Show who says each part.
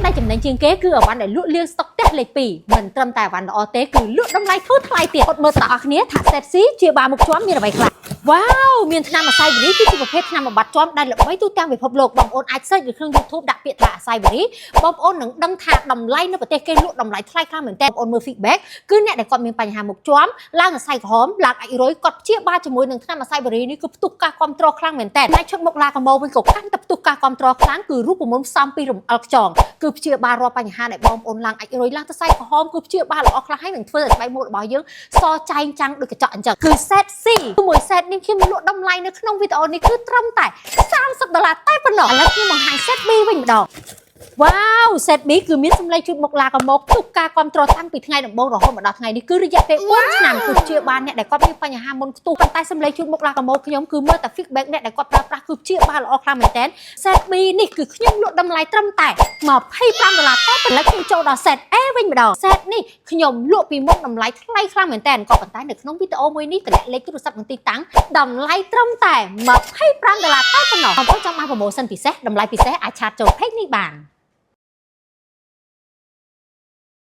Speaker 1: ได้ចំណេញជាងគេគឺអវ៉ាន់ដែលលក់លាងស្តុកផ្ទះលេខ2មិនត្រឹមតែអវ៉ាន់ល្អទេគឺលក់តម្លៃធូរថ្លៃទៀតអត់មើលតើអស់គ្នាថា Set C ជាបាមុខជាប់មានអ្វីខ្លះវ៉ាវមានថ្នាំអាស័យបេរីគឺជាប្រភេទថ្នាំបំបត្តិជាប់ដែលល្បីទូទាំងពិភពលោកបងប្អូនអាច search នៅក្នុង YouTube ដាក់ពាក្យថាអាស័យបេរីបងប្អូននឹងដឹងថាតម្លៃនៅប្រទេសគេលក់តម្លៃថ្លៃខ្លាំងមែនតើបងប្អូនមើល feedback គឺអ្នកដែលគាត់មានបញ្ហាមុខជាប់ឡើងអាស័យក្រហមឡើងអាចរុយគាត់ព្យាបាលជាមួយនឹងថ្នាំអាស័យបេរីនេះគឺផ្ទុះការគ្រប់គ្រងខ្លាំងមែនតើហើយឈុតមុខឡាកម៉ូវិញក៏កាន់តែផ្ទុះការគ្រប់គ្រងខ្លាំងគឺរូបមន្តផ្សំពីរំអិលខ្យងគឺព្យាបាលរាល់បញ្ហាដែលបងប្អូនឡើងអាចរុយឡើងទៅស័យក្រហមគឺព្យាបាលល្អខ្លាំងហើយនឹងធ្វើឲ្យស្បែកមុខរបស់យើងសចែងចាំងដូចកញ្ចក់អញ្ចឹងគឺ Set C ជាមួយ Set នេះខ្ញុំលក់តម្លៃនៅក្នុងវីដេអូនេះគឺត្រឹមតែ$30តែប៉ុណ្ណោះឥឡូវខ្ញុំបង្ហាញ Set B វិញម្ដងវ៉ាវ Set B គឺមានសម្លេងជូតមុខឡាកម៉ូទុកការគ្រប់គ្រងតាំងពីថ្ងៃដំបូងរហូតមកដល់ថ្ងៃនេះគឺរយៈពេល4ឆ្នាំគឺព្យាបាលអ្នកដែលគាត់មានបញ្ហាមុនខ្ទុះប៉ុន្តែសម្លេងជូតមុខឡាកម៉ូខ្ញុំគឺមើលតែ feedback អ្នកដែលគាត់ប្រើប្រាស់គឺព្យាបាលល្អខ្លាំងមែនតើ Set B នេះគឺខ្ញុំលក់តម្លៃត្រឹមតែ$25តែប៉ុន្តែខ្ញុំចូលដល់ Set A វិញម្ដង Set នេះខ្ញុំលក់ពីមុខតម្លៃថ្លៃខ្លាំងមែនតើក៏ប៉ុន្តែនៅក្នុងវីដេអូមួយនេះតម្លាក់លេខទូរស័ព្ទនិងទីតាំងតម្លៃត្រឹមតែ$25តែប៉ុណ្ណោះបងប្អូនចង់បាន promotion ពិសេសតម្លៃពិសេសអាចឆាតចូល page នេះបាន